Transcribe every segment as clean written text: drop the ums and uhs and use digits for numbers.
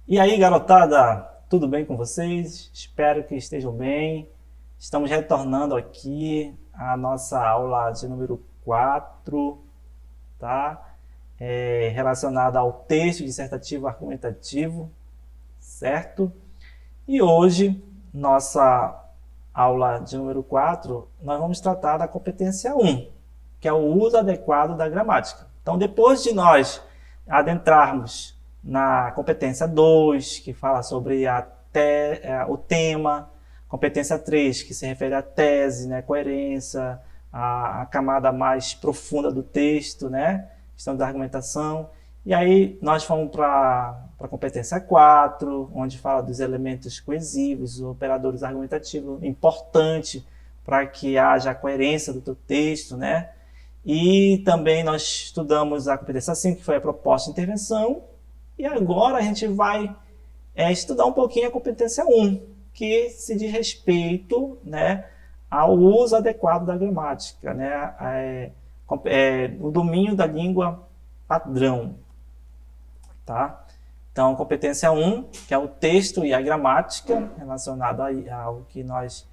E aí, garotada, tudo bem com vocês? Espero que estejam bem. Estamos retornando aqui à nossa aula de número 4, tá? Relacionada ao texto dissertativo argumentativo, certo? E hoje, nossa aula de número 4, nós vamos tratar da competência 1, que é o uso adequado da gramática. Então, depois de nós adentrarmos na competência 2, que fala sobre o tema, competência 3, que se refere à tese, né, coerência, a camada mais profunda do texto, né, questão da argumentação. E aí nós fomos para a competência 4, onde fala dos elementos coesivos, os operadores argumentativos, importante para que haja a coerência do teu texto, né? E também nós estudamos a competência 5, que foi a proposta de intervenção, e agora a gente vai estudar um pouquinho a competência 1, que se diz respeito, né, ao uso adequado da gramática, né, o domínio da língua padrão, tá? Então, competência 1, que é o texto e a gramática, relacionado ao que nós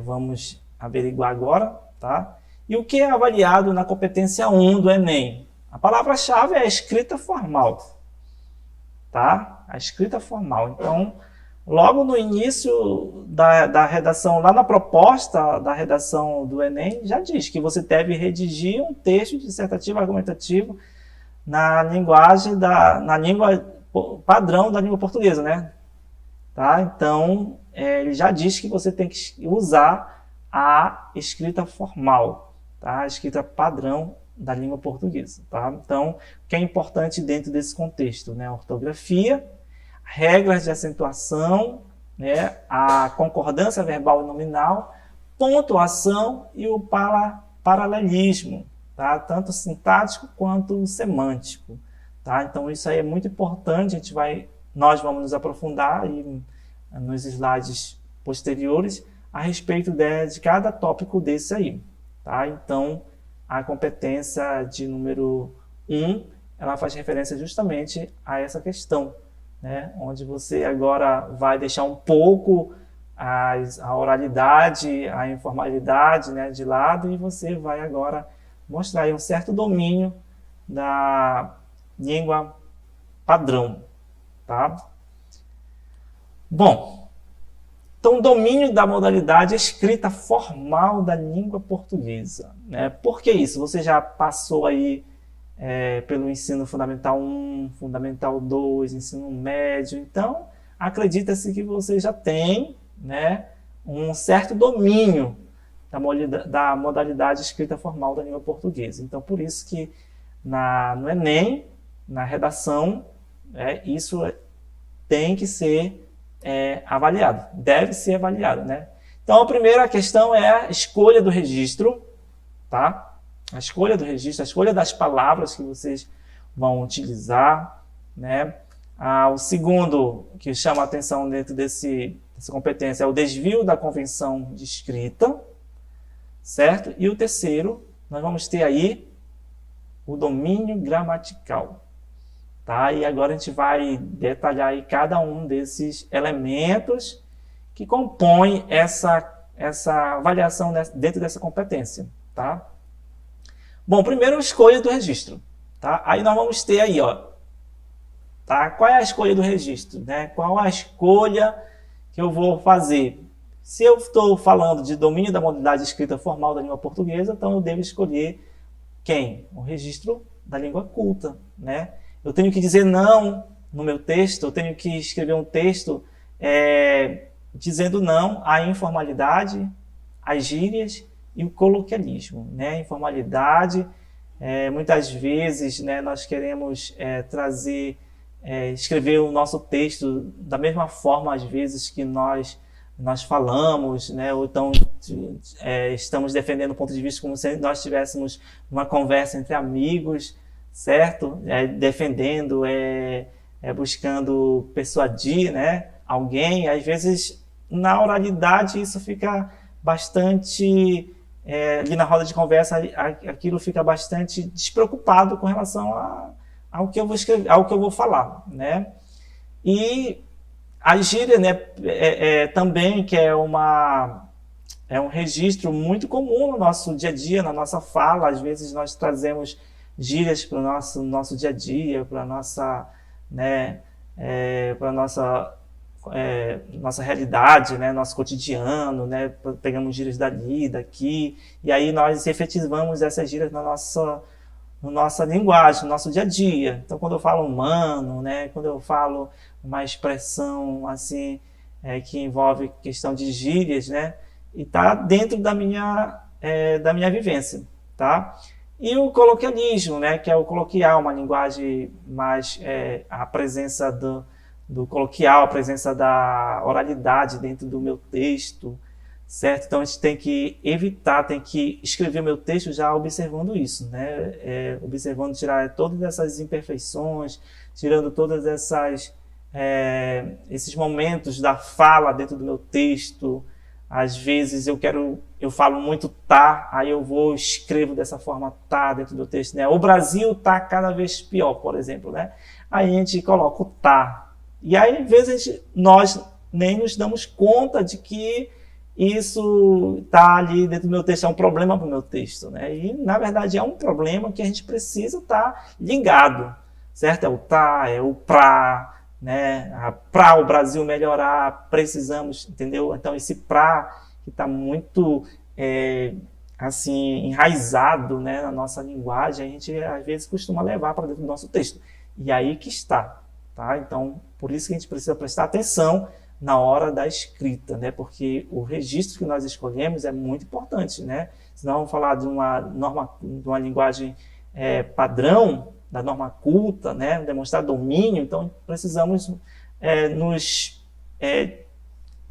vamos averiguar agora, tá? E o que é avaliado na competência 1 do Enem? A palavra-chave é a escrita formal, tá? A escrita formal. Então, logo no início da redação, lá na proposta da redação do Enem, já diz que você deve redigir um texto dissertativo argumentativo na linguagem na língua padrão da língua portuguesa, né? Tá? Então, ele já diz que você tem que usar a escrita formal, tá? A escrita padrão da língua portuguesa, tá? Então, o que é importante dentro desse contexto, né? A ortografia, regras de acentuação, né? A concordância verbal e nominal, pontuação e o paralelismo, tá? Tanto sintático quanto semântico, tá? Então, isso aí é muito importante, nós vamos nos aprofundar aí nos slides posteriores a respeito de cada tópico desse aí, tá? Então, a competência de número 1, ela faz referência justamente a essa questão, né? Onde você agora vai deixar um pouco a oralidade, a informalidade, né, de lado, e você vai agora mostrar aí um certo domínio da língua padrão, tá? Bom, então, domínio da modalidade escrita formal da língua portuguesa, né? Por que isso? Você já passou aí pelo ensino fundamental 1, fundamental 2, ensino médio, então acredita-se que você já tem, né, um certo domínio da modalidade escrita formal da língua portuguesa. Então, por isso que no Enem, na redação, isso tem que ser avaliado, deve ser avaliado, né? Então, a primeira questão é a escolha do registro, tá? A escolha do registro, a escolha das palavras que vocês vão utilizar, né? O segundo que chama a atenção dentro dessa competência é o desvio da convenção de escrita, certo? E o terceiro, nós vamos ter aí o domínio gramatical, tá? E agora a gente vai detalhar aí cada um desses elementos que compõem essa avaliação dentro dessa competência, tá? Bom, primeiro a escolha do registro, tá? Aí nós vamos ter aí, ó, tá? Qual é a escolha do registro, né? Qual a escolha que eu vou fazer? Se eu estou falando de domínio da modalidade escrita formal da língua portuguesa, então eu devo escolher quem? O registro da língua culta, né? Eu tenho que dizer não no meu texto, eu tenho que escrever um texto dizendo não à informalidade, às gírias e o coloquialismo, né? Informalidade, muitas vezes, né, nós queremos escrever o nosso texto da mesma forma, às vezes, que nós falamos, né? Ou então estamos defendendo o ponto de vista como se nós estivéssemos uma conversa entre amigos, certo? Defendendo, buscando persuadir, né, alguém. Às vezes, na oralidade, isso fica bastante... ali na roda de conversa, aquilo fica bastante despreocupado com relação ao que eu vou escrever, ao que eu vou falar, né? E a gíria, né, também, que é um registro muito comum no nosso dia a dia, na nossa fala. Às vezes nós trazemos gírias para o nosso dia a dia, para a nossa, né, para nossa realidade, né, nosso cotidiano, né, pegamos gírias dali, daqui, e aí nós efetivamos essas gírias na nossa linguagem, no nosso dia a dia. Então, quando eu falo humano, né, quando eu falo uma expressão assim, que envolve questão de gírias, né, e está dentro da minha vivência, tá? E o coloquialismo, né, que é o coloquial, uma linguagem mais, a presença do coloquial, a presença da oralidade dentro do meu texto, certo? Então a gente tem que evitar, tem que escrever o meu texto já observando isso, né? Observando tirar todas essas imperfeições, tirando todas esses momentos da fala dentro do meu texto. Às vezes eu falo muito tá, aí eu escrevo dessa forma tá dentro do texto, né? O Brasil tá cada vez pior, por exemplo, né? Aí a gente coloca o tá. E aí, às vezes, nós nem nos damos conta de que isso tá ali dentro do meu texto, é um problema para o meu texto, né? E, na verdade, é um problema que a gente precisa estar ligado, certo? É o tá, é o pra, né? Para o Brasil melhorar, precisamos, entendeu? Então esse para que está muito assim enraizado, né, na nossa linguagem, a gente às vezes costuma levar para dentro do nosso texto. E aí que está, tá? Então por isso que a gente precisa prestar atenção na hora da escrita, né? Porque o registro que nós escolhemos é muito importante, né? Se nós vamos falar de uma norma, de uma linguagem padrão, da norma culta, né, demonstrar domínio, então precisamos nos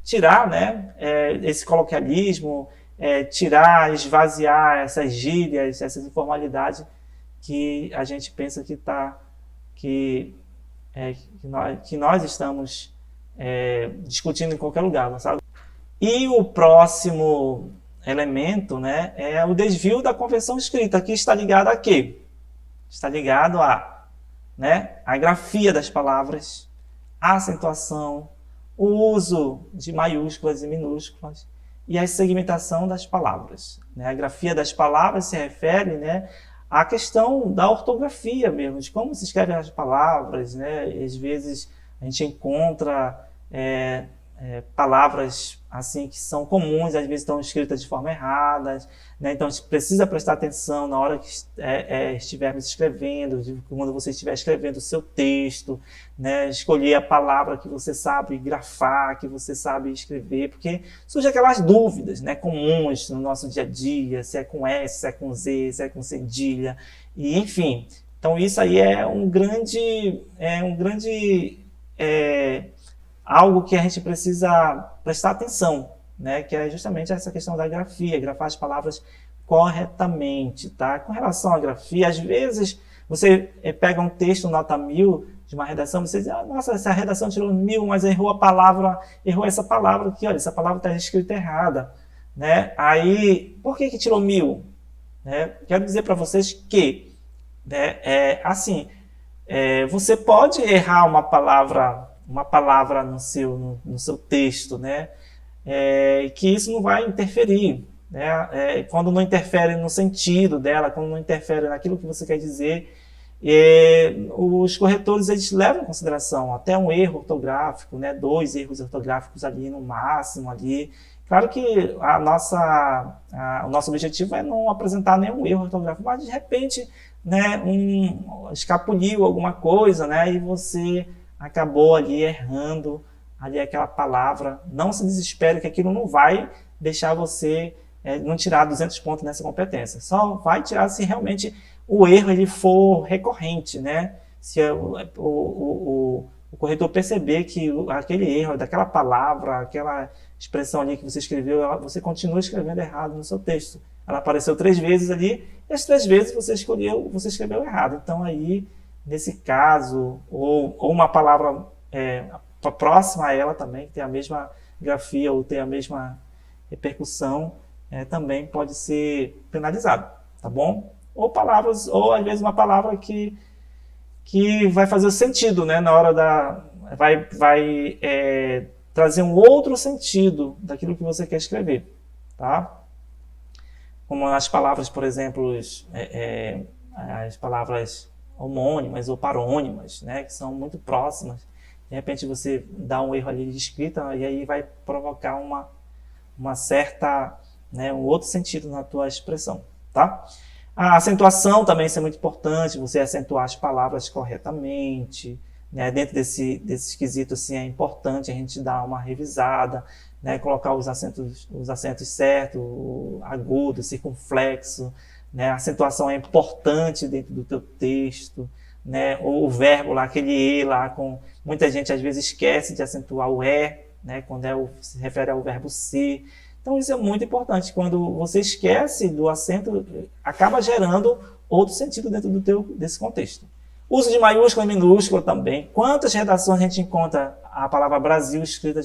tirar, né, esse coloquialismo, esvaziar essas gírias, essas informalidades que a gente pensa que nós estamos discutindo em qualquer lugar, não sabe? E o próximo elemento, né, é o desvio da convenção escrita, que está ligado a quê? Está ligado a grafia das palavras, a acentuação, o uso de maiúsculas e minúsculas e a segmentação das palavras, né? A grafia das palavras se refere, né, à questão da ortografia mesmo, de como se escrevem as palavras, né? Às vezes a gente encontra palavras assim que são comuns, às vezes estão escritas de forma errada, né? Então a gente precisa prestar atenção na hora que estivermos escrevendo, quando você estiver escrevendo o seu texto, né? Escolher a palavra que você sabe grafar, que você sabe escrever, porque surgem aquelas dúvidas, né, comuns no nosso dia a dia, se é com S, se é com Z, se é com cedilha, e enfim. Então isso aí é um grande algo que a gente precisa prestar atenção, né? Que é justamente essa questão da grafia, grafar as palavras corretamente, tá? Com relação à grafia, às vezes você pega um texto nota 1000 de uma redação, você diz, nossa, essa redação tirou 1000, mas errou essa palavra aqui, olha, essa palavra está escrita errada, né? Aí, por que tirou 1000? Né? Quero dizer para vocês que, né, você pode errar uma palavra no seu texto, né? Que isso não vai interferir, né? Quando não interfere no sentido dela, quando não interfere naquilo que você quer dizer, os corretores eles levam em consideração até um erro ortográfico, né? 2 erros ortográficos ali no máximo ali. Claro que o nosso objetivo é não apresentar nenhum erro ortográfico, mas de repente, né, escapuliu alguma coisa, né? E você acabou ali errando ali aquela palavra. Não se desespere que aquilo não vai deixar você não tirar 200 pontos nessa competência. Só vai tirar se realmente o erro ele for recorrente, né? Se o corretor perceber que aquele erro daquela palavra, aquela expressão ali que você escreveu, você continua escrevendo errado no seu texto. Ela apareceu 3 vezes ali e as 3 vezes você escreveu errado. Então aí, nesse caso, ou uma palavra próxima a ela também, que tem a mesma grafia ou tem a mesma repercussão, também pode ser penalizado, tá bom? Ou às vezes uma palavra que vai fazer sentido, né, na hora vai trazer um outro sentido daquilo que você quer escrever, tá? Como as palavras, por exemplo, as palavras homônimas ou parônimas, né, que são muito próximas. De repente você dá um erro ali de escrita e aí vai provocar uma certa, né, um outro sentido na tua expressão, tá? A acentuação também isso é muito importante, você acentuar as palavras corretamente, né? Dentro desse quesito assim, é importante a gente dar uma revisada, né? Colocar os acentos certos, o agudo, o circunflexo, né? A acentuação é importante dentro do teu texto, né? O verbo lá, aquele e lá, muita gente às vezes esquece de acentuar o e, né? Quando se refere ao verbo ser. Então isso é muito importante. Quando você esquece do acento, acaba gerando outro sentido dentro desse contexto. Uso de maiúscula e minúscula também. Quantas redações a gente encontra a palavra Brasil escrita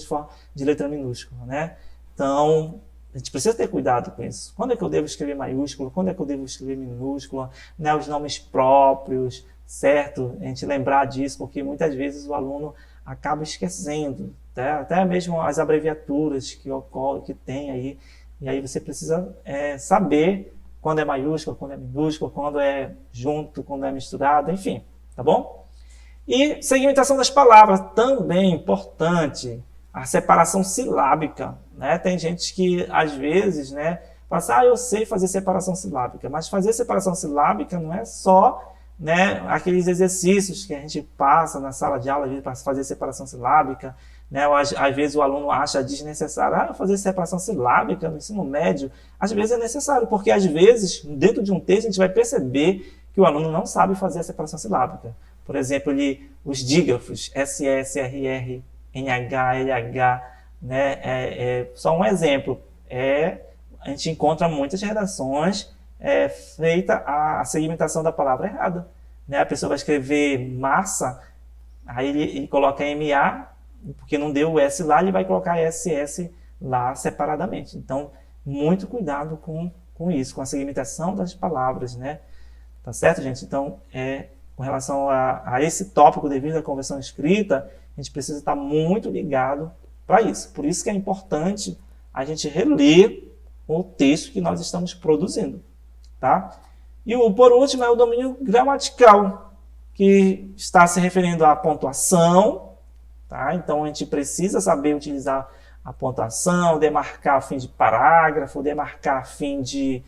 de letra minúscula, né? Então, a gente precisa ter cuidado com isso. Quando é que eu devo escrever maiúscula? Quando é que eu devo escrever minúscula? Né? Os nomes próprios, certo? A gente lembrar disso, porque muitas vezes o aluno acaba esquecendo, né? Até mesmo as abreviaturas que tem aí. E aí você precisa saber quando é maiúscula, quando é minúscula, quando é junto, quando é misturado, enfim, tá bom? E segmentação das palavras, também importante, a separação silábica, né? Tem gente que, às vezes, né, fala assim, eu sei fazer separação silábica, mas fazer separação silábica não é só, né, aqueles exercícios que a gente passa na sala de aula para fazer separação silábica, né? Ou, às vezes o aluno acha desnecessário fazer separação silábica no ensino médio. Às vezes é necessário, porque às vezes, dentro de um texto, a gente vai perceber que o aluno não sabe fazer a separação silábica. Por exemplo, os dígrafos, S, S, R, R, NH, LH, né? Só um exemplo. A gente encontra muitas redações feita a segmentação da palavra errada, né? A pessoa vai escrever massa, aí ele coloca MA, porque não deu o S lá, ele vai colocar SS lá separadamente. Então, muito cuidado com isso, com a segmentação das palavras, né? Tá certo, gente? Então, com relação a esse tópico devido à conversão escrita, a gente precisa estar muito ligado para isso. Por isso que é importante a gente reler o texto que nós estamos produzindo, tá? E por último é o domínio gramatical, que está se referindo à pontuação, tá? Então a gente precisa saber utilizar a pontuação, demarcar a fim de parágrafo, demarcar a fim de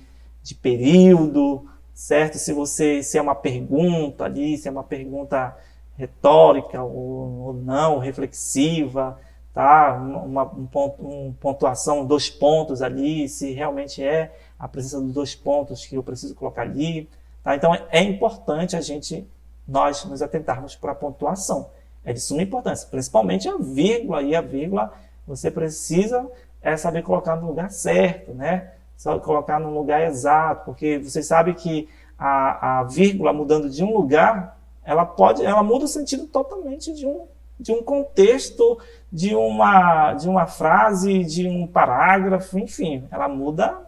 período, certo? Se é uma pergunta ali, se é uma pergunta retórica ou não, reflexiva, tá? Uma pontuação, 2 pontos ali, se realmente é a presença dos 2 pontos que eu preciso colocar ali, tá? Então é importante nós nos atentarmos para a pontuação. É de suma importância, principalmente a vírgula, e a vírgula você precisa saber colocar no lugar certo, né? Só colocar no lugar exato, porque você sabe que a vírgula mudando de um lugar, ela muda o sentido totalmente de um contexto, de uma frase, de um parágrafo, enfim, ela muda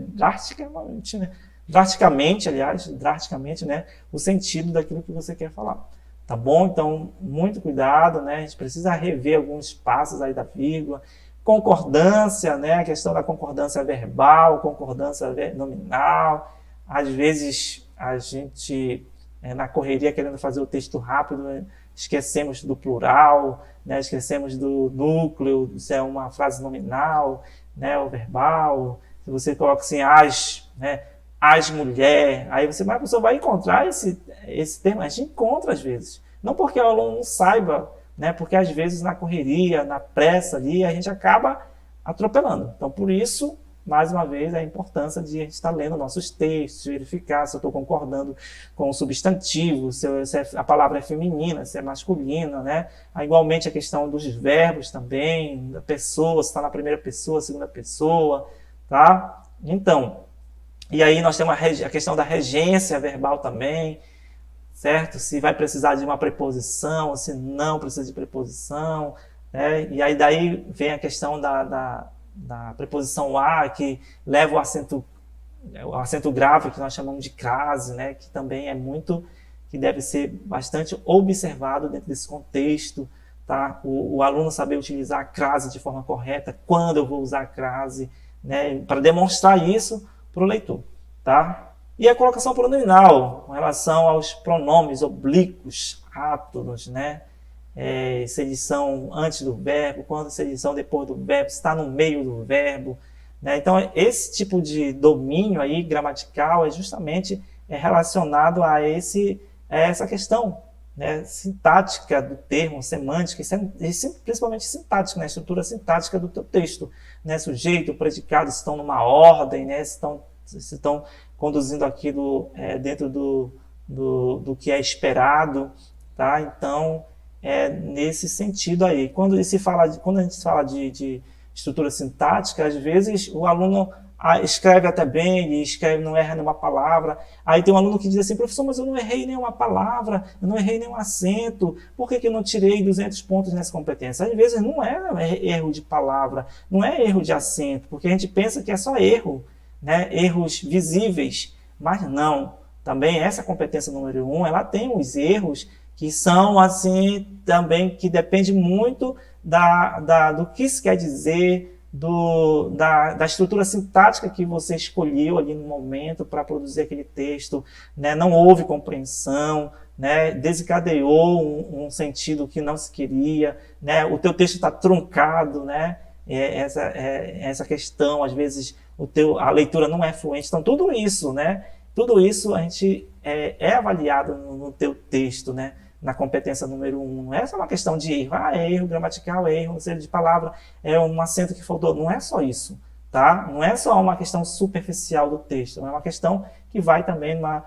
drasticamente, né? Drasticamente, né, o sentido daquilo que você quer falar. Tá bom? Então, muito cuidado, né? A gente precisa rever alguns passos aí da vírgula. Concordância, né? A questão da concordância verbal, concordância nominal. Às vezes, a gente, na correria, querendo fazer o texto rápido, né? Esquecemos do plural, né? Esquecemos do núcleo, se é uma frase nominal, né? Ou verbal. Se você coloca assim, né? As mulher, aí a pessoa vai encontrar esse termo, a gente encontra às vezes. Não porque o aluno não saiba, né? Porque às vezes na correria, na pressa ali, a gente acaba atropelando. Então, por isso, mais uma vez, a importância de a gente estar lendo nossos textos, verificar se eu estou concordando com o substantivo, se a palavra é feminina, se é masculina, né? Igualmente a questão dos verbos também, da pessoa, se está na primeira pessoa, segunda pessoa, tá? Então, e aí nós temos a questão da regência verbal também, certo? Se vai precisar de uma preposição, se não precisa de preposição, né? E aí daí vem a questão da preposição a, que leva o acento grave, que nós chamamos de crase, né? Que também que deve ser bastante observado dentro desse contexto, tá? O aluno saber utilizar a crase de forma correta, quando eu vou usar a crase, né? Para demonstrar isso para o leitor, tá? E a colocação pronominal, com relação aos pronomes oblíquos, átonos, né? Se eles são antes do verbo, quando se eles são depois do verbo, se está no meio do verbo, né? Então, esse tipo de domínio aí gramatical é justamente relacionado a essa questão, né, sintática do termo, semântica, principalmente sintática, né, estrutura sintática do teu texto, né, sujeito, predicado, estão numa ordem, né, se estão conduzindo aquilo dentro do que é esperado, tá? Então, nesse sentido aí. Quando a gente fala de estrutura sintática, às vezes o aluno escreve até bem, ele escreve, não erra nenhuma palavra. Aí tem um aluno que diz assim, professor, mas eu não errei nenhuma palavra, eu não errei nenhum acento, por que eu não tirei 200 pontos nessa competência? Às vezes não é erro de palavra, não é erro de acento, porque a gente pensa que é só erro, né? Erros visíveis, mas não. Também essa competência número 1, ela tem os erros que são assim, também, que depende muito do que se quer dizer, da estrutura sintática que você escolheu ali no momento para produzir aquele texto, né? Não houve compreensão, né? Desencadeou um sentido que não se queria, né? O teu texto está truncado, né? Essa questão, às vezes a leitura não é fluente, então tudo isso, né? Tudo isso a gente é avaliado no teu texto, né? Na competência número 1. Não é só uma questão de erro. É erro gramatical, é erro no sentido de palavra, é um acento que faltou. Não é só isso, tá? Não é só uma questão superficial do texto. É uma questão que vai também na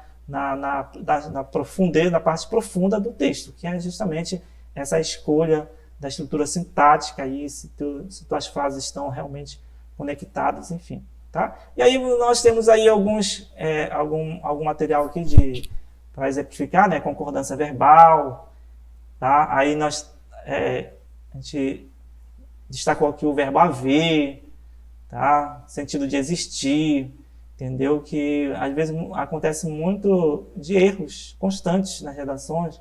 parte profunda do texto, que é justamente essa escolha da estrutura sintática aí, se tuas frases estão realmente conectadas, enfim. Tá? E aí nós temos aí algum material aqui para exemplificar, né? Concordância verbal, tá? Aí a gente destacou aqui o verbo haver, tá? Sentido de existir, entendeu? Que às vezes acontece muito de erros constantes nas redações.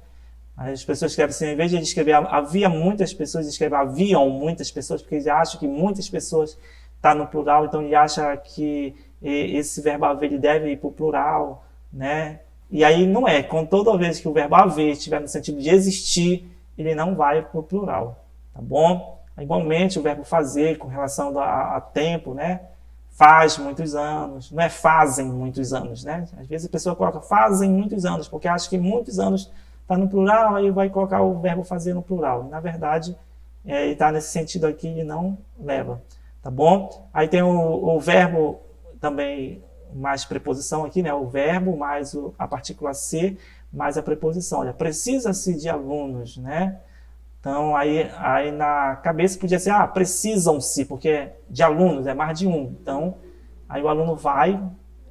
As pessoas escrevem assim, ao invés de escrever havia muitas pessoas, escrevem haviam muitas pessoas, porque eles acham que muitas pessoas está no plural, então ele acha que esse verbo haver ele deve ir para o plural, né? E aí não é. Toda vez que o verbo haver estiver no sentido de existir, ele não vai para o plural, tá bom? Igualmente o verbo fazer com relação a tempo, né? Faz muitos anos, não é fazem muitos anos, né? Às vezes a pessoa coloca fazem muitos anos, porque acha que muitos anos está no plural, aí vai colocar o verbo fazer no plural. Na verdade, ele está nesse sentido aqui e não leva. Tá bom? Aí tem o verbo também mais preposição aqui, né? O verbo mais a partícula ser mais a preposição. Olha, precisa-se de alunos, né? Então, aí na cabeça podia ser, precisam-se, porque de alunos é mais de um. Então, aí o aluno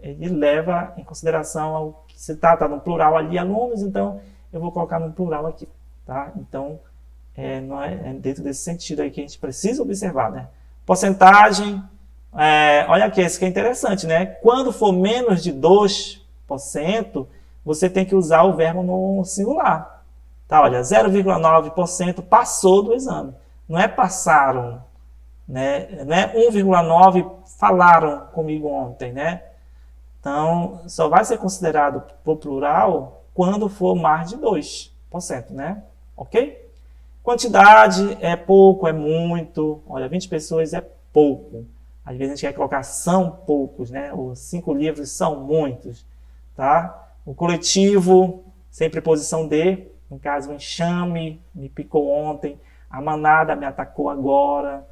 ele leva em consideração se tá no plural ali, alunos, então eu vou colocar no plural aqui, tá? Então, não é dentro desse sentido aí que a gente precisa observar, né? Porcentagem, olha aqui, esse que é interessante, né? Quando for menos de 2%, você tem que usar o verbo no singular. Tá, olha, 0,9% passou do exame. Não é passaram, né? Não é 1,9% falaram comigo ontem, né? Então, só vai ser considerado por plural quando for mais de 2%, né? Ok? Quantidade é pouco, é muito. Olha, 20 pessoas é pouco. Às vezes a gente quer colocar são poucos, né? Os 5 livros são muitos, tá? O coletivo, sem preposição de, no caso, o enxame me picou ontem, a manada me atacou agora,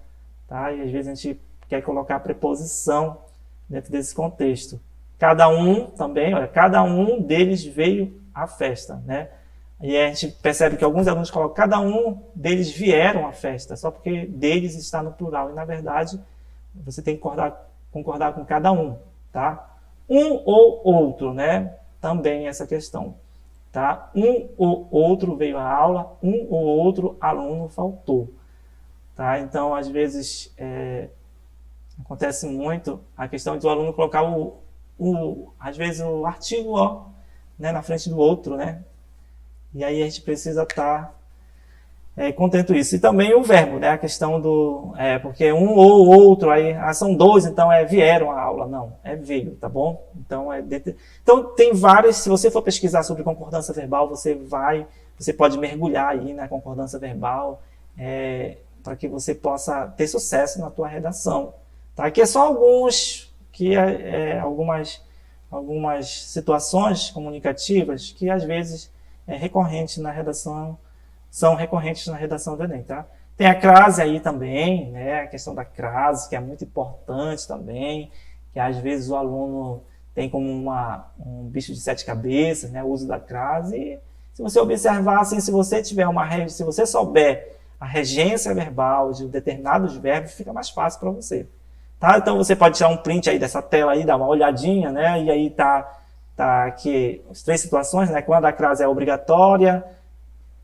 tá? E às vezes a gente quer colocar a preposição dentro desse contexto. Cada um também, olha, cada um deles veio à festa, né? E a gente percebe que alguns alunos colocam cada um deles vieram à festa, só porque deles está no plural. E, na verdade, você tem que concordar com cada um, tá? Um ou outro, né? Também essa questão, tá? Um ou outro veio à aula, um ou outro aluno faltou, tá? Então, às vezes, acontece muito a questão de o aluno colocar às vezes, o artigo, né, na frente do outro, né? E aí a gente precisa estar contento isso. E também o verbo, né? A questão do... porque um ou outro, aí são dois, então vieram à aula. Não, veio, tá bom? Então, então, tem várias... Se você for pesquisar sobre concordância verbal, você pode mergulhar aí na concordância verbal para que você possa ter sucesso na tua redação. Tá? Aqui é só algumas situações comunicativas que, às vezes, são recorrentes na redação do Enem, tá? Tem a crase aí também, né? A questão da crase, que é muito importante também, que às vezes o aluno tem como um bicho de 7 cabeças, né? O uso da crase. E se você observar, assim, se você souber a regência verbal de determinados verbos, fica mais fácil para você. Tá? Então você pode tirar um print aí dessa tela aí, dar uma olhadinha, né? E aí tá aqui as 3 situações, né? Quando a crase é obrigatória,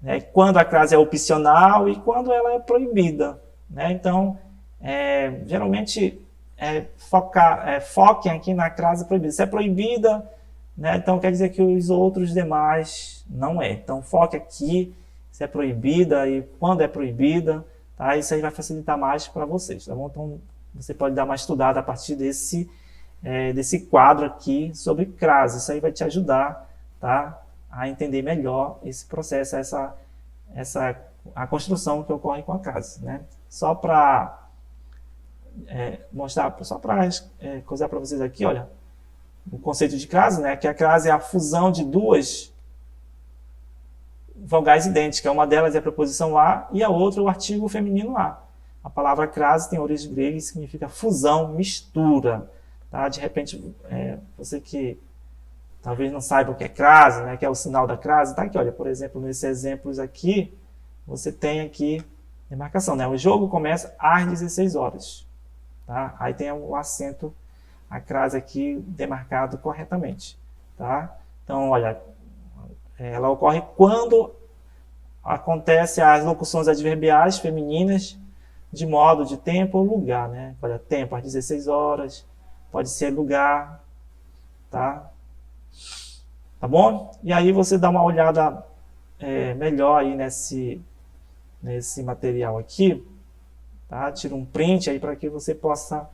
né? Quando a crase é opcional e quando ela é proibida, né? Então, geralmente, foquem aqui na crase proibida. Se é proibida, né? Então quer dizer que os outros demais não é. Então foque aqui se é proibida e quando é proibida, tá? Isso aí vai facilitar mais para vocês, tá bom? Então você pode dar uma estudada a partir desse quadro aqui sobre crase. Isso aí vai te ajudar, tá? A entender melhor esse processo, a construção que ocorre com a crase, né? Só para mostrar, só para coisar para vocês aqui, olha, o conceito de crase, né? Que a crase é a fusão de 2 vogais idênticas. Uma delas é a preposição a e a outra o artigo feminino a. A palavra crase tem origem grega e significa fusão, mistura. Tá? De repente, você que talvez não saiba o que é crase, né, que é o sinal da crase, tá aqui, olha, por exemplo, nesses exemplos aqui, você tem aqui demarcação, né? O jogo começa às 16 horas. Tá? Aí tem o acento, a crase aqui demarcado corretamente. Tá? Então, olha, ela ocorre quando acontece as locuções adverbiais femininas de modo, de tempo ou lugar, né? Olha, tempo às 16 horas, pode ser lugar, tá? Tá bom? E aí você dá uma olhada melhor aí nesse material aqui, tá? Tira um print aí para que você possa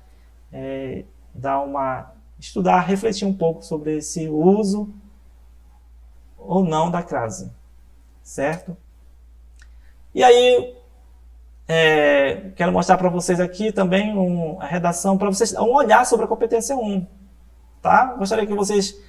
estudar, refletir um pouco sobre esse uso ou não da crase, certo? E aí, quero mostrar para vocês aqui também a redação, para vocês dar um olhar sobre a competência 1. Tá? Gostaria que vocês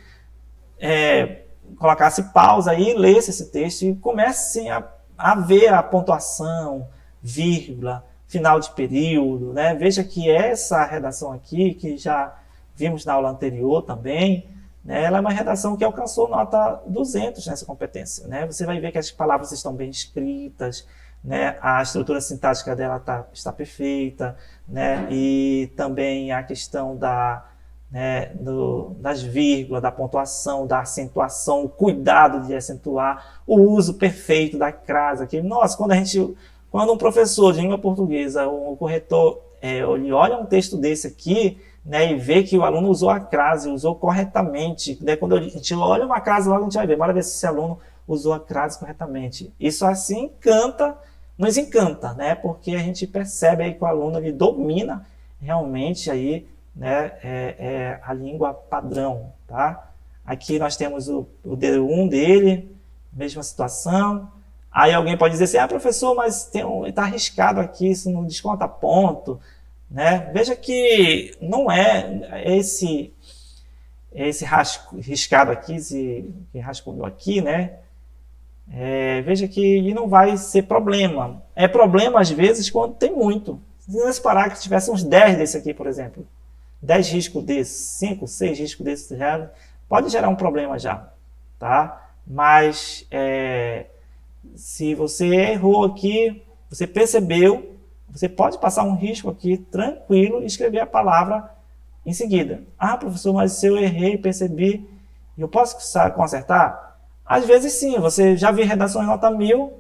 colocassem pausa aí, lessem esse texto e comecem a ver a pontuação, vírgula, final de período. Né? Veja que essa redação aqui, que já vimos na aula anterior também, né? Ela é uma redação que alcançou nota 200 nessa competência. Né? Você vai ver que as palavras estão bem escritas, né? A estrutura sintática dela está perfeita, né? E também a questão das vírgulas, da pontuação, da acentuação, o cuidado de acentuar, o uso perfeito da crase. Aqui. Nossa, quando um professor de língua portuguesa, um corretor, ele olha um texto desse aqui, né, e vê que o aluno usou a crase, usou corretamente, né? Quando a gente olha uma crase, logo a gente vai ver, bora ver se esse aluno usou a crase corretamente. Isso assim nos encanta, né? Porque a gente percebe aí que o aluno ele domina realmente aí, né, a língua padrão, tá? Aqui nós temos o D1 dele, mesma situação. Aí alguém pode dizer assim, professor, mas está arriscado aqui, isso não desconta ponto, né? Veja que não esse riscado aqui, esse rascunho aqui, né? Veja que não vai ser problema. É problema, às vezes, quando tem muito. Se nesse parágrafo tivesse uns 10 desse aqui, por exemplo, 10 riscos desses, 5, 6 riscos desses, pode gerar um problema já. Tá? Mas, se você errou aqui, você percebeu, você pode passar um risco aqui tranquilo e escrever a palavra em seguida. Professor, mas se eu errei, percebi, eu posso consertar? Às vezes sim, você já viu redações nota 1000,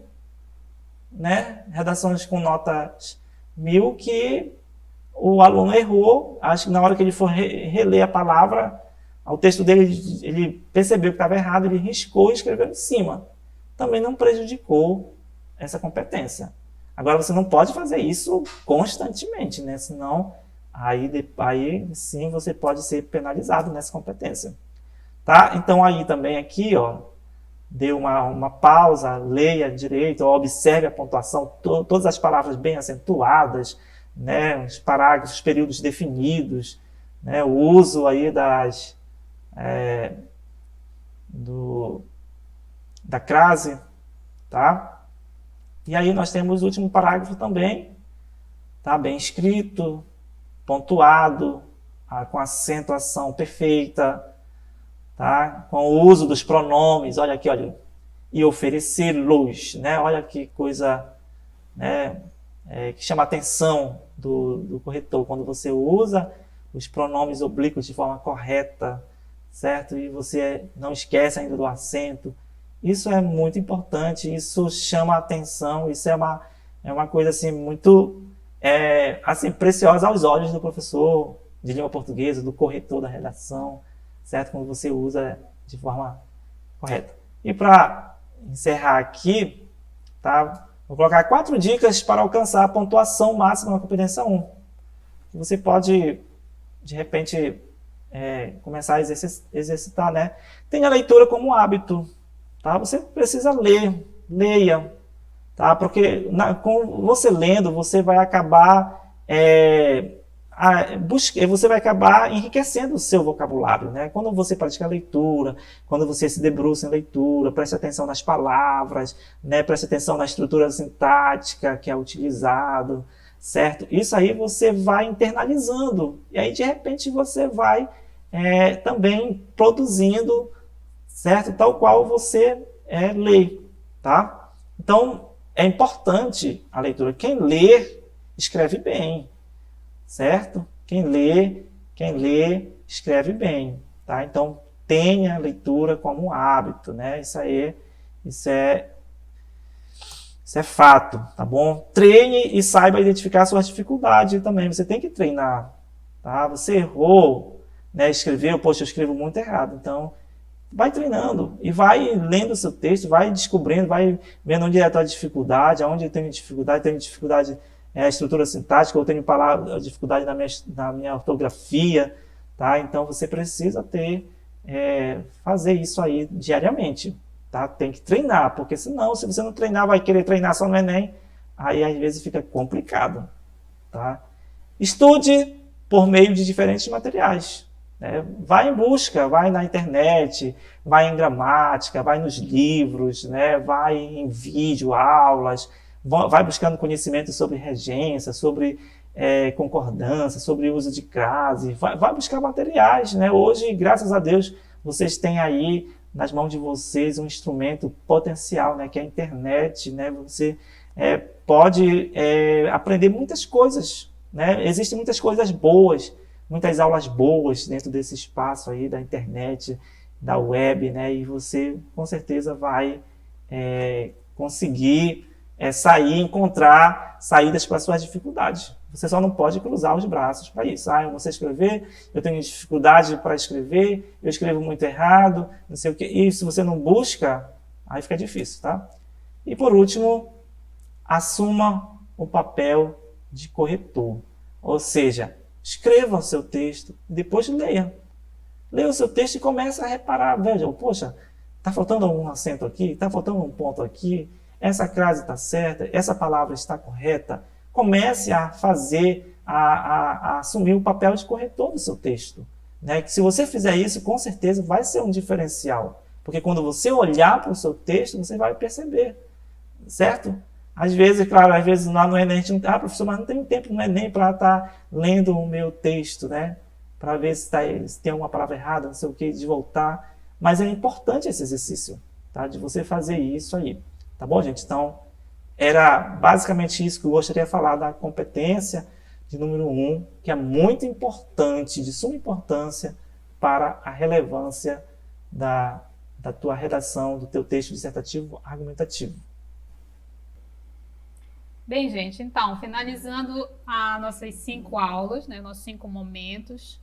né? Redações com notas 1000 que o aluno errou, acho que na hora que ele for reler a palavra, o texto dele, ele percebeu que estava errado, ele riscou e escreveu em cima. Também não prejudicou essa competência. Agora, você não pode fazer isso constantemente, né? Senão, aí sim você pode ser penalizado nessa competência. Tá? Então, aí também aqui, ó, dê uma pausa, leia direito, observe a pontuação, todas as palavras bem acentuadas, né? Os parágrafos, os períodos definidos, né? O uso aí da crase, tá? E aí nós temos o último parágrafo também, tá? Bem escrito, pontuado, com acentuação perfeita, tá? Com o uso dos pronomes, olha aqui, olha, e oferecê-los, né? Olha que coisa, né? Que chama a atenção do corretor, quando você usa os pronomes oblíquos de forma correta, certo? E você não esquece ainda do acento. Isso é muito importante, isso chama a atenção, isso é uma coisa assim muito assim, preciosa aos olhos do professor de língua portuguesa, do corretor da redação, certo? Quando você usa de forma correta. E para encerrar aqui, tá? Vou colocar 4 dicas para alcançar a pontuação máxima na competência 1. Você pode, de repente, começar a exercitar, né? Tenha a leitura como hábito, tá? Você precisa ler, leia, tá? Porque com você lendo, você vai acabar você vai acabar enriquecendo o seu vocabulário, né? Quando você pratica a leitura, quando você se debruça em leitura, preste atenção nas palavras, né? Preste atenção na estrutura sintática que é utilizado, certo? Isso aí você vai internalizando e aí de repente você vai também produzindo, certo? Tal qual você lê, tá? Então é importante a leitura. Quem lê escreve bem, certo? Quem lê, escreve bem, tá? Então, tenha a leitura como um hábito, né? Isso é fato, tá bom? Treine e saiba identificar suas dificuldades também. Você tem que treinar, tá? Você errou, né? Escreveu, poxa, eu escrevo muito errado. Então, vai treinando e vai lendo o seu texto, vai descobrindo, vai vendo onde é a tua dificuldade, aonde eu tenho dificuldade a estrutura sintática, eu tenho dificuldade na minha ortografia, tá? Então você precisa fazer isso aí diariamente, tá? Tem que treinar, porque senão, se você não treinar, vai querer treinar só no Enem, aí às vezes fica complicado, tá? Estude por meio de diferentes materiais, né? Vai em busca, vai na internet, vai em gramática, vai nos livros, né? Vai em vídeo, aulas, vai buscando conhecimento sobre regência, sobre concordância, sobre uso de crase, vai buscar materiais, né? Hoje, graças a Deus, vocês têm aí nas mãos de vocês um instrumento potencial, né? Que é a internet, né? Você pode aprender muitas coisas, né? Existem muitas coisas boas, muitas aulas boas dentro desse espaço aí da internet, da web, né? E você com certeza vai conseguir encontrar saídas para suas dificuldades. Você só não pode cruzar os braços para isso. Eu não sei escrever, eu tenho dificuldade para escrever, eu escrevo muito errado, não sei o quê. E se você não busca, aí fica difícil, tá? E por último, assuma o papel de corretor. Ou seja, escreva o seu texto, depois leia. Leia o seu texto e comece a reparar. Veja, poxa, está faltando um acento aqui, está faltando um ponto aqui, essa crase está certa, essa palavra está correta. Comece a fazer, a assumir o papel de corretor do seu texto, né? Que se você fizer isso, com certeza vai ser um diferencial. Porque quando você olhar para o seu texto, você vai perceber, certo? Às vezes, claro, lá no Enem a gente não professor, mas não tem tempo no Enem para estar lendo o meu texto, né? Para ver se tem alguma palavra errada, não sei o que, de voltar. Mas é importante esse exercício, tá? De você fazer isso aí. Tá bom, gente? Então, era basicamente isso que eu gostaria de falar da competência de número 1, que é muito importante, de suma importância para a relevância da tua redação, do teu texto dissertativo argumentativo. Bem, gente, então, finalizando as nossas 5 aulas, né, nossos 5 momentos,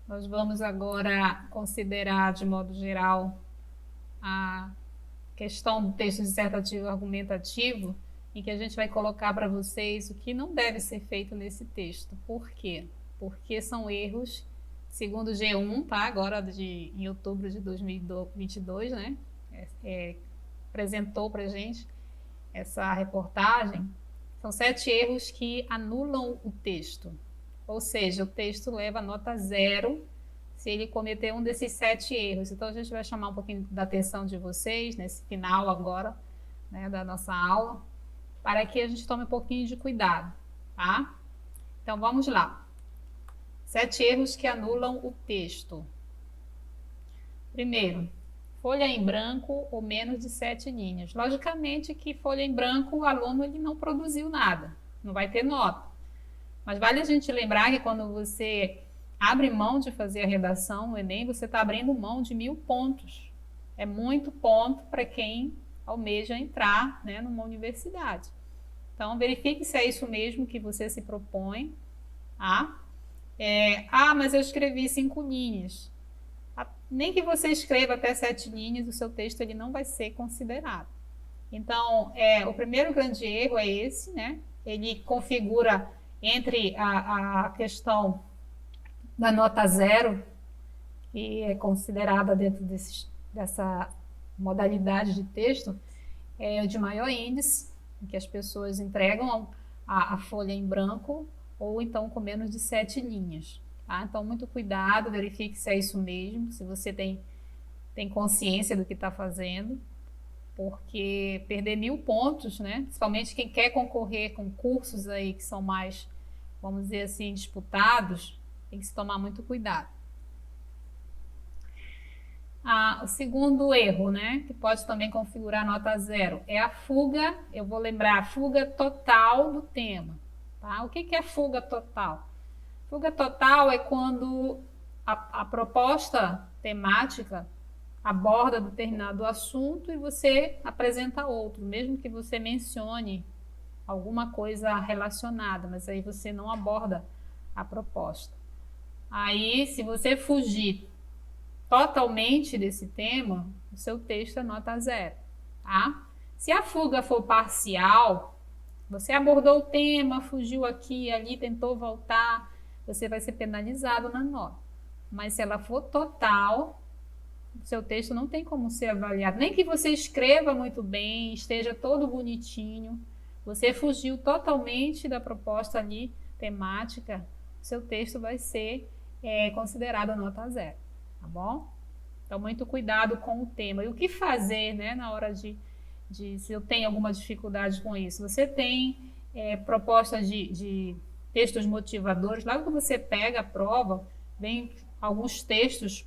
nós vamos agora considerar, de modo geral, a questão do texto dissertativo argumentativo em que a gente vai colocar para vocês o que não deve ser feito nesse texto. Por quê? Porque são erros, segundo o G1, tá? Agora em outubro de 2022, né? Apresentou para a gente essa reportagem. São 7 erros que anulam o texto. Ou seja, o texto leva nota 0 se ele cometer um desses 7 erros. Então, a gente vai chamar um pouquinho da atenção de vocês nesse final agora, né, da nossa aula, para que a gente tome um pouquinho de cuidado, tá? Então, vamos lá. 7 erros que anulam o texto. Primeiro, folha em branco ou menos de 7 linhas. Logicamente que folha em branco o aluno ele não produziu nada, não vai ter nota. Mas vale a gente lembrar que quando você abre mão de fazer a redação no Enem, você está abrindo mão de 1000 pontos. É muito ponto para quem almeja entrar, né, numa universidade. Então, verifique se é isso mesmo que você se propõe. Tá? Mas eu escrevi 5 linhas. Nem que você escreva até 7 linhas, o seu texto ele não vai ser considerado. Então, o primeiro grande erro é esse, né? Ele configura entre a questão da nota 0, que é considerada dentro dessa modalidade de texto, é o de maior índice, em que as pessoas entregam a folha em branco ou então com menos de 7 linhas. Tá? Então, muito cuidado, verifique se é isso mesmo, se você tem consciência do que está fazendo, porque perder 1000 pontos, né? Principalmente quem quer concorrer com cursos aí que são mais, vamos dizer assim, disputados, tem que se tomar muito cuidado. O segundo erro, né, que pode também configurar nota 0, é a fuga, eu vou lembrar, a fuga total do tema. Tá? O que é fuga total? Fuga total é quando a proposta temática aborda determinado assunto e você apresenta outro, mesmo que você mencione alguma coisa relacionada, mas aí você não aborda a proposta. Aí, se você fugir totalmente desse tema, o seu texto é nota 0, tá? Se a fuga for parcial, você abordou o tema, fugiu aqui e ali, tentou voltar, você vai ser penalizado na nota. Mas se ela for total, o seu texto não tem como ser avaliado. Nem que você escreva muito bem, esteja todo bonitinho, você fugiu totalmente da proposta ali temática, seu texto vai ser considerado nota 0, tá bom? Então, muito cuidado com o tema. E o que fazer, né, na hora de se eu tenho alguma dificuldade com isso? Você tem propostas de textos motivadores. Logo que você pega a prova, vem alguns textos,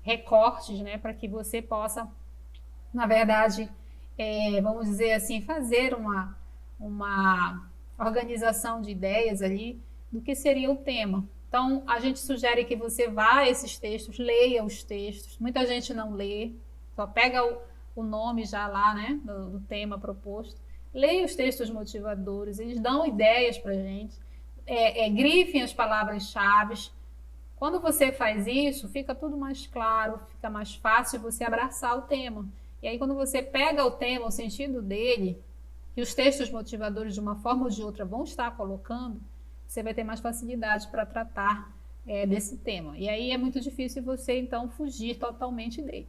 recortes, né, para que você possa, na verdade, vamos dizer assim, fazer uma organização de ideias ali do que seria o tema. Então, a gente sugere que você vá a esses textos, leia os textos. Muita gente não lê, só pega o nome já lá, né, do tema proposto. Leia os textos motivadores, eles dão ideias para a gente. Grifem as palavras-chave. Quando você faz isso, fica tudo mais claro, fica mais fácil você abraçar o tema. E aí, quando você pega o tema, o sentido dele, que os textos motivadores, de uma forma ou de outra, vão estar colocando, você vai ter mais facilidade para tratar desse tema. E aí é muito difícil você, então, fugir totalmente dele.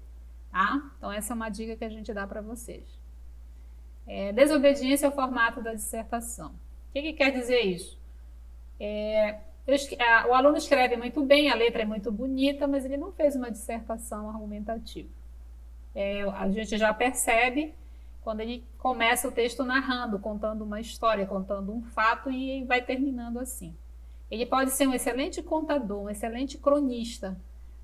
Tá? Então, essa é uma dica que a gente dá para vocês. Desobediência ao formato da dissertação. O que quer dizer isso? O aluno escreve muito bem, a letra é muito bonita, mas ele não fez uma dissertação argumentativa. A gente já percebe quando ele começa o texto narrando, contando uma história, contando um fato e vai terminando assim. Ele pode ser um excelente contador, um excelente cronista,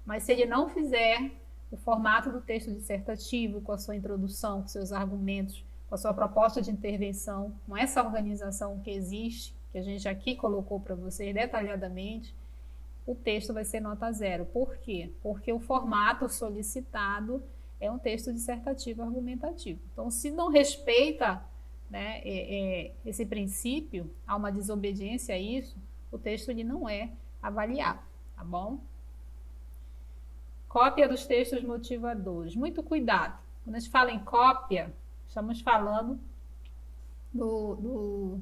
mas se ele não fizer o formato do texto dissertativo, com a sua introdução, com seus argumentos, com a sua proposta de intervenção, com essa organização que existe, que a gente aqui colocou para vocês detalhadamente, o texto vai ser nota 0. Por quê? Porque o formato solicitado é um texto dissertativo argumentativo. Então, se não respeita, né, esse princípio, há uma desobediência a isso, o texto ele não é avaliado, tá bom? Cópia dos textos motivadores. Muito cuidado. Quando a gente fala em cópia, estamos falando do, do,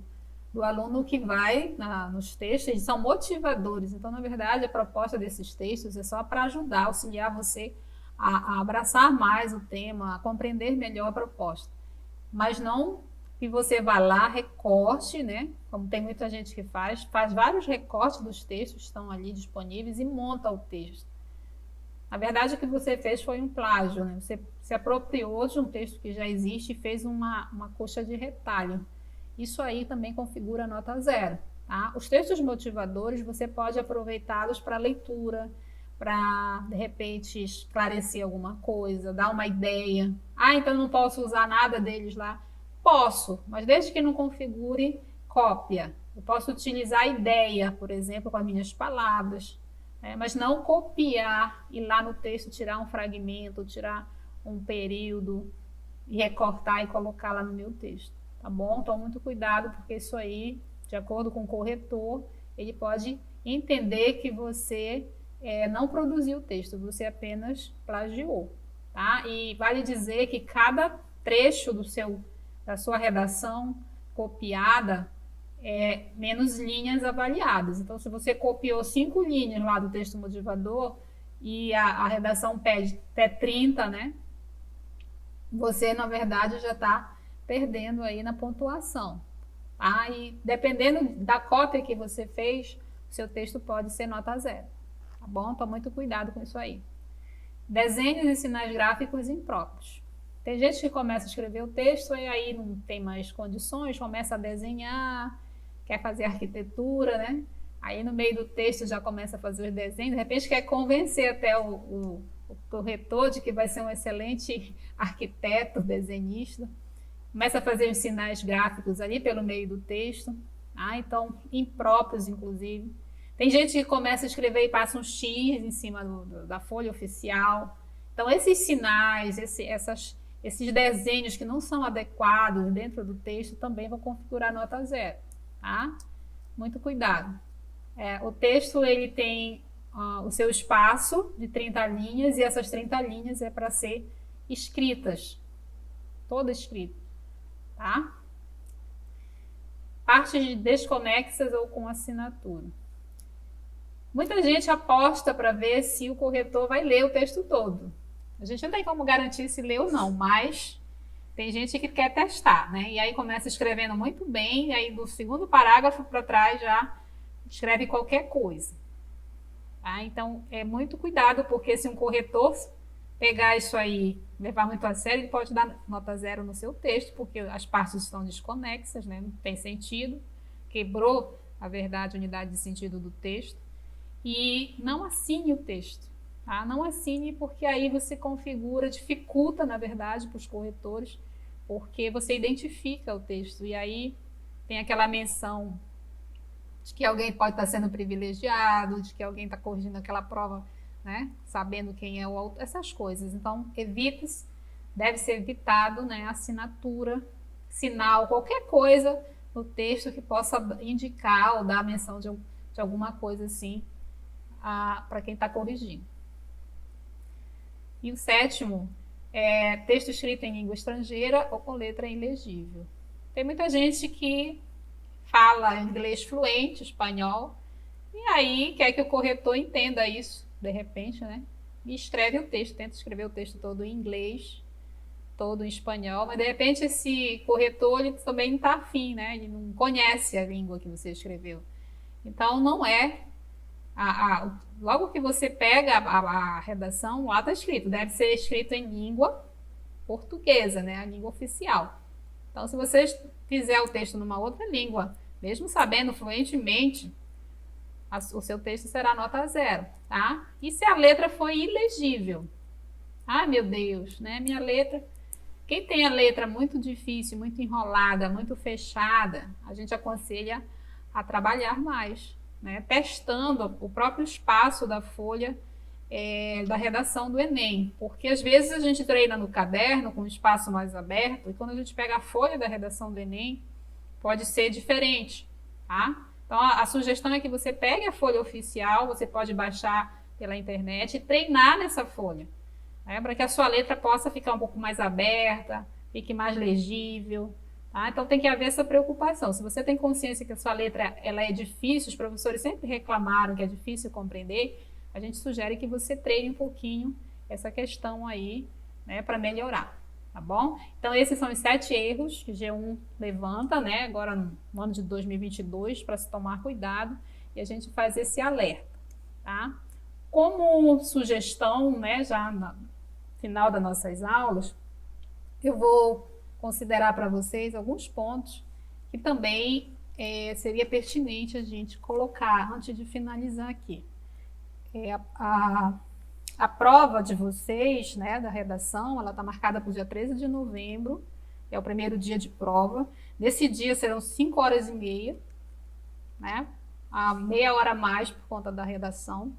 do aluno que vai nos textos, eles são motivadores. Então, na verdade, a proposta desses textos é só para ajudar, auxiliar você a abraçar mais o tema, a compreender melhor a proposta. Mas não que você vá lá, recorte, né? Como tem muita gente que faz vários recortes dos textos que estão ali disponíveis e monta o texto. Na verdade, o que você fez foi um plágio, né? Você se apropriou de um texto que já existe e fez uma coxa de retalho. Isso aí também configura nota zero. Tá? Os textos motivadores, você pode aproveitá-los para leitura, para, de repente, esclarecer alguma coisa, dar uma ideia. Ah, então não posso usar nada deles lá? Posso, mas desde que não configure cópia. Eu posso utilizar a ideia, por exemplo, com as minhas palavras, mas não copiar e lá no texto tirar um fragmento, tirar um período e recortar e colocar lá no meu texto, tá bom? Então, muito cuidado, porque isso aí, de acordo com o corretor, ele pode entender que você não produziu o texto, você apenas plagiou, tá? E vale dizer que cada trecho da sua redação copiada menos linhas avaliadas. Então, se você copiou 5 linhas lá do texto motivador e a redação pede até 30, né? Você, na verdade, já está perdendo aí na pontuação. Tá? E dependendo da cópia que você fez, o seu texto pode ser nota zero. Tá bom? Toma muito cuidado com isso aí. Desenhos e sinais gráficos impróprios. Tem gente que começa a escrever o texto e aí não tem mais condições, começa a desenhar, quer fazer arquitetura, né? Aí no meio do texto já começa a fazer os desenhos, de repente quer convencer até o corretor de que vai ser um excelente arquiteto, desenhista. Começa a fazer os sinais gráficos ali pelo meio do texto, então impróprios inclusive. Tem gente que começa a escrever e passa um X em cima da folha oficial. Então esses sinais, esses desenhos que não são adequados dentro do texto também vão configurar nota zero, tá? Muito cuidado. O texto ele tem o seu espaço de 30 linhas e essas 30 linhas é para ser escritas, toda escrita, tá? Partes desconexas ou com assinatura. Muita gente aposta para ver se o corretor vai ler o texto todo. A gente não tem como garantir se leu ou não, mas tem gente que quer testar, né? E aí começa escrevendo muito bem, e aí do segundo parágrafo para trás já escreve qualquer coisa. Tá? Então, muito cuidado, porque se um corretor pegar isso aí, levar muito a sério, ele pode dar nota zero no seu texto, porque as partes estão desconexas, né? Não tem sentido, quebrou, a verdade, a unidade de sentido do texto. E não assine o texto. Tá? Não assine, porque aí você configura, dificulta, na verdade, para os corretores, porque você identifica o texto. E aí tem aquela menção de que alguém pode estar sendo privilegiado, de que alguém está corrigindo aquela prova, né? Sabendo quem é o autor, essas coisas. Então, deve ser evitado, né? Assinatura, sinal, qualquer coisa no texto que possa indicar ou dar a menção de alguma coisa assim para quem está corrigindo. E o sétimo é texto escrito em língua estrangeira ou com letra ilegível. Tem muita gente que fala inglês fluente, espanhol, e aí quer que o corretor entenda isso, de repente, né? E escreve o texto, tenta escrever o texto todo em inglês, todo em espanhol, mas de repente esse corretor ele também não está afim, né? Ele não conhece a língua que você escreveu. Então não é logo que você pega a redação, lá está escrito, deve ser escrito em língua portuguesa, né? A língua oficial. Então, se você fizer o texto numa outra língua, mesmo sabendo fluentemente, o seu texto será nota zero, tá? E se a letra foi ilegível? Ai, meu Deus, né? Minha letra... Quem tem a letra muito difícil, muito enrolada, muito fechada, a gente aconselha a trabalhar mais, né? Testando o próprio espaço da folha da redação do Enem, porque às vezes a gente treina no caderno com um espaço mais aberto e quando a gente pega a folha da redação do Enem, pode ser diferente, tá? Então a sugestão é que você pegue a folha oficial, você pode baixar pela internet e treinar nessa folha, né? Para que a sua letra possa ficar um pouco mais aberta, fique mais legível, Tá? Então tem que haver essa preocupação. Se você tem consciência que a sua letra ela é difícil, os professores sempre reclamaram que é difícil compreender, a gente sugere que você treine um pouquinho essa questão aí, né, para melhorar, tá bom? Então esses são os 7 erros que G1 levanta, né, agora no ano de 2022, para se tomar cuidado, e a gente faz esse alerta, tá? Como sugestão, né, já no final das nossas aulas, eu vou considerar para vocês alguns pontos que também seria pertinente a gente colocar antes de finalizar aqui. A prova de vocês, né, da redação, ela está marcada para o dia 13 de novembro, é o primeiro dia de prova. Nesse dia serão 5 horas e meia, né, a meia hora a mais por conta da redação.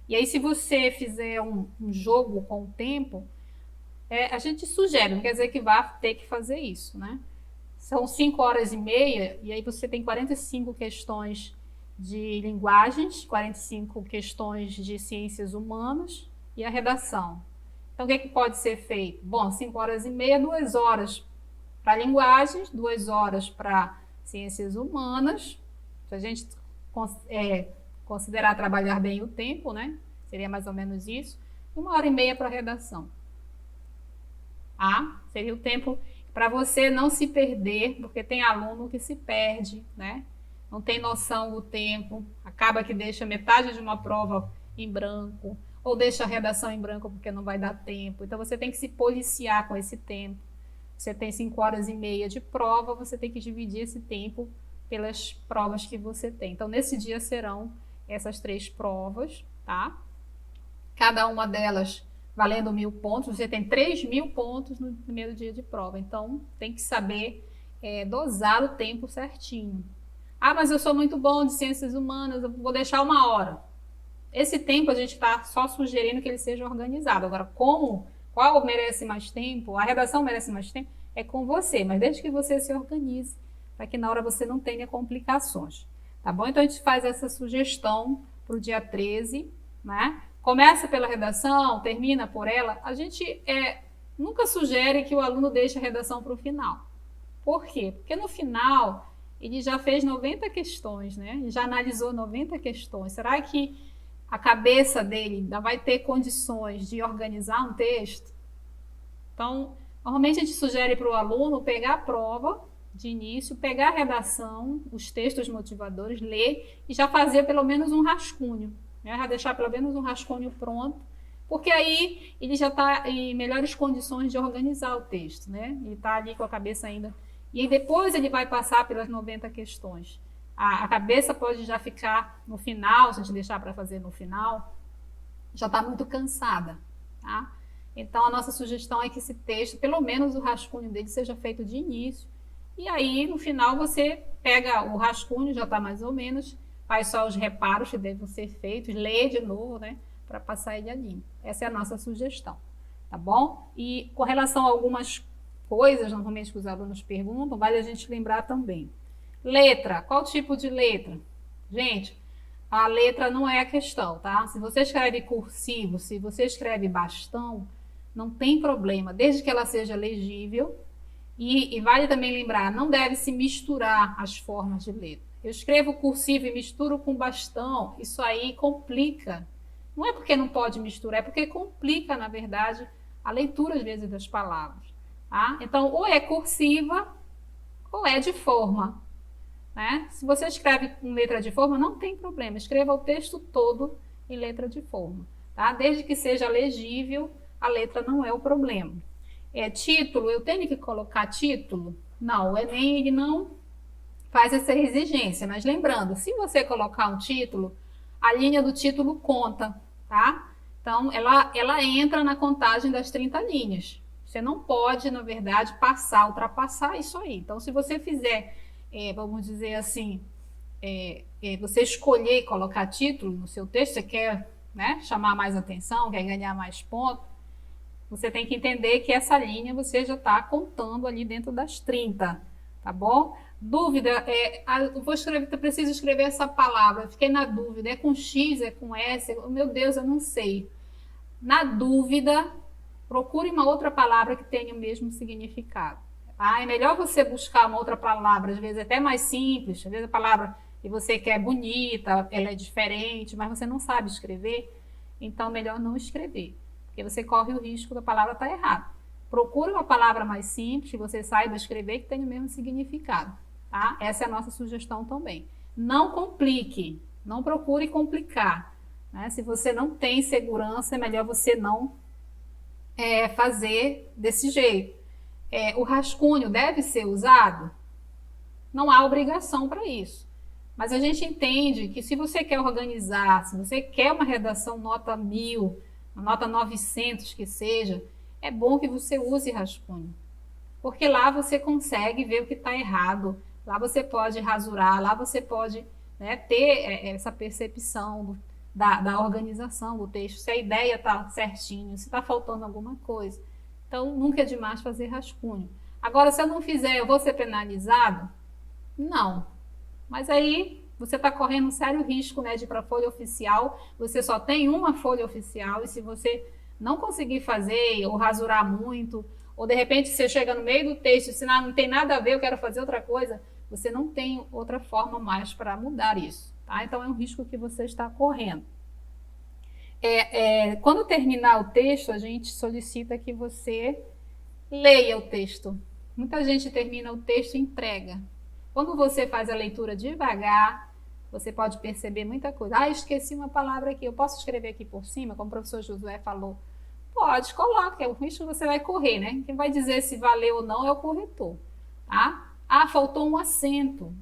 E aí, se você fizer um jogo com o tempo, a gente sugere, não quer dizer que vá ter que fazer isso, né? São 5 horas e meia, e aí você tem 45 questões de linguagens, 45 questões de ciências humanas e a redação. Então, o que pode ser feito? Bom, 5 horas e meia, 2 horas para linguagens, 2 horas para ciências humanas. Se a gente considerar trabalhar bem o tempo, né? Seria mais ou menos isso. 1 hora e meia para redação. Seria o tempo para você não se perder, porque tem aluno que se perde, né? Não tem noção do tempo, acaba que deixa metade de uma prova em branco, ou deixa a redação em branco porque não vai dar tempo. Então você tem que se policiar com esse tempo. Você tem 5 horas e meia de prova, você tem que dividir esse tempo pelas provas que você tem. Então nesse dia serão essas 3 provas, tá? Cada uma delas valendo 1.000 pontos, você tem 3.000 pontos no primeiro dia de prova. Então, tem que saber dosar o tempo certinho. Mas eu sou muito bom de ciências humanas, eu vou deixar 1 hora. Esse tempo a gente está só sugerindo que ele seja organizado. Agora, qual merece mais tempo? A redação merece mais tempo? É com você, mas desde que você se organize, para que na hora você não tenha complicações. Tá bom? Então, a gente faz essa sugestão para o dia 13, né? Começa pela redação, termina por ela. A gente nunca sugere que o aluno deixe a redação para o final. Por quê? Porque no final ele já fez 90 questões, né? Ele já analisou 90 questões. Será que a cabeça dele ainda vai ter condições de organizar um texto? Então, normalmente a gente sugere para o aluno pegar a prova de início, pegar a redação, os textos motivadores, ler e já fazer pelo menos um rascunho. Já deixar pelo menos um rascunho pronto, porque aí ele já está em melhores condições de organizar o texto, né? Ele está ali com a cabeça ainda. E aí depois ele vai passar pelas 90 questões. A cabeça pode já ficar no final, se a gente deixar para fazer no final, já está muito cansada, tá? Então a nossa sugestão é que esse texto, pelo menos o rascunho dele, seja feito de início. E aí no final você pega o rascunho, já está mais ou menos, faz só os reparos que devem ser feitos, lê de novo, né, para passar ele ali. Essa é a nossa sugestão, tá bom? E com relação a algumas coisas, normalmente que os alunos perguntam, vale a gente lembrar também. Letra, qual tipo de letra? Gente, a letra não é a questão, tá? Se você escreve cursivo, se você escreve bastão, não tem problema, desde que ela seja legível. E vale também lembrar, não deve se misturar as formas de letra. Eu escrevo cursivo e misturo com bastão, isso aí complica. Não é porque não pode misturar, é porque complica, na verdade, a leitura, às vezes, das palavras. Tá? Então, ou é cursiva, ou é de forma. Né? Se você escreve com letra de forma, não tem problema. Escreva o texto todo em letra de forma. Tá? Desde que seja legível, a letra não é o problema. Título, eu tenho que colocar título? Não, o Enem ele não faz essa exigência, mas lembrando, se você colocar um título, a linha do título conta, tá? Então, ela entra na contagem das 30 linhas. Você não pode, na verdade, ultrapassar isso aí. Então, se você fizer, vamos dizer assim, você escolher colocar título no seu texto, você quer, né, chamar mais atenção, quer ganhar mais pontos, você tem que entender que essa linha você já está contando ali dentro das 30, tá bom? Dúvida, eu preciso escrever essa palavra, fiquei na dúvida, é com X, é com S, meu Deus, eu não sei. Na dúvida, procure uma outra palavra que tenha o mesmo significado. tá? É melhor você buscar uma outra palavra, às vezes até mais simples, às vezes a palavra que você quer é bonita, ela é diferente, mas você não sabe escrever, então melhor não escrever, porque você corre o risco da palavra estar errada. Procure uma palavra mais simples, que você saiba escrever, que tenha o mesmo significado, tá? Essa é a nossa sugestão também. Não complique, não procure complicar, né? Se você não tem segurança, é melhor você não fazer desse jeito. O rascunho deve ser usado? Não há obrigação para isso. Mas a gente entende que se você quer organizar, se você quer uma redação nota 1000, nota 900 que seja, é bom que você use rascunho. Porque lá você consegue ver o que está errado, lá você pode rasurar, lá você pode, né, ter essa percepção da organização do texto, se a ideia está certinho, se está faltando alguma coisa. Então, nunca é demais fazer rascunho. Agora, se eu não fizer, eu vou ser penalizado? Não. Mas aí você está correndo um sério risco, né, de ir para a folha oficial. Você só tem uma folha oficial e se você não conseguir fazer ou rasurar muito, ou de repente você chega no meio do texto e se não tem nada a ver, eu quero fazer outra coisa, você não tem outra forma mais para mudar isso, tá? Então é um risco que você está correndo. Quando terminar o texto, a gente solicita que você leia o texto. Muita gente termina o texto e entrega. Quando você faz a leitura devagar, você pode perceber muita coisa. Ah, esqueci uma palavra aqui, eu posso escrever aqui por cima, como o professor Josué falou? Pode, coloca, é o risco que você vai correr, né? Quem vai dizer se valeu ou não é o corretor, tá? Ah, faltou um acento.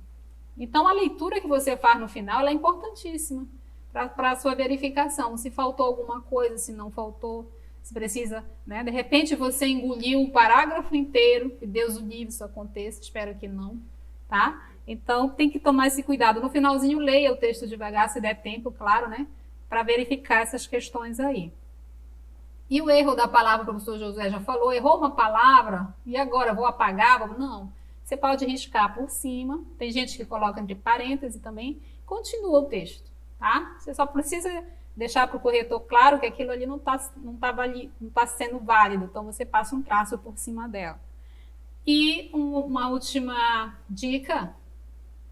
Então, a leitura que você faz no final é importantíssima para a sua verificação. Se faltou alguma coisa, se não faltou, se precisa, né? De repente você engoliu um parágrafo inteiro, que Deus o livre isso aconteça, espero que não, tá? Então, tem que tomar esse cuidado. No finalzinho, leia o texto devagar, se der tempo, claro, né? Para verificar essas questões aí. E o erro da palavra, o professor José já falou, errou uma palavra e agora vou apagar? Não. Você pode riscar por cima, tem gente que coloca entre parênteses também, continua o texto, tá? Você só precisa deixar para o corretor claro que aquilo ali não tá sendo válido, então você passa um traço por cima dela. E uma última dica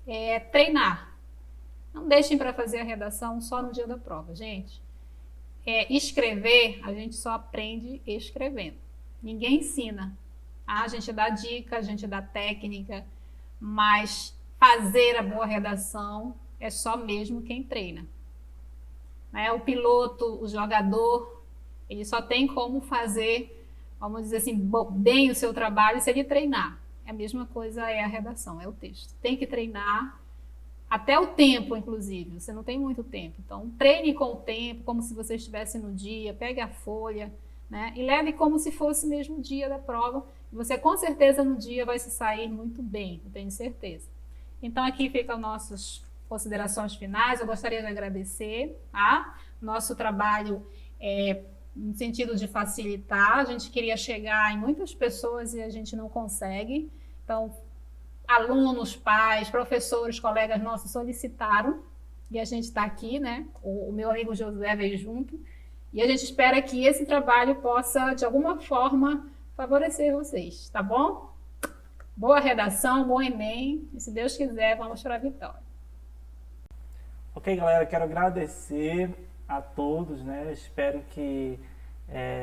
é treinar. Não deixem para fazer a redação só no dia da prova, gente. Escrever, a gente só aprende escrevendo. Ninguém ensina. A gente dá dica, a gente dá técnica, mas fazer a boa redação é só mesmo quem treina. Né? O piloto, o jogador, ele só tem como fazer, vamos dizer assim, bem o seu trabalho se ele treinar. A mesma coisa é a redação, é o texto. Tem que treinar. Até o tempo, inclusive, você não tem muito tempo. Então, treine com o tempo, como se você estivesse no dia, pegue a folha, né? E leve como se fosse mesmo o dia da prova. Você, com certeza, no dia vai se sair muito bem, eu tenho certeza. Então, aqui ficam nossas considerações finais. Eu gostaria de agradecer, tá? Nosso trabalho no sentido de facilitar. A gente queria chegar em muitas pessoas e a gente não consegue. Então, alunos, pais, professores, colegas nossos solicitaram e a gente está aqui, né? O meu amigo Josué veio junto e a gente espera que esse trabalho possa, de alguma forma, favorecer vocês, tá bom? Boa redação, bom Enem e, se Deus quiser, vamos para a vitória. Ok, galera, quero agradecer a todos, né? Espero que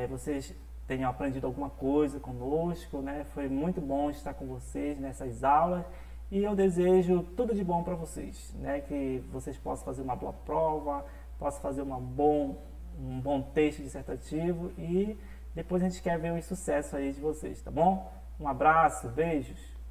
vocês tenham aprendido alguma coisa conosco, né? Foi muito bom estar com vocês nessas aulas e eu desejo tudo de bom para vocês, né? Que vocês possam fazer uma boa prova, possam fazer um bom texto dissertativo e depois a gente quer ver o sucesso aí de vocês, tá bom? Um abraço, beijos!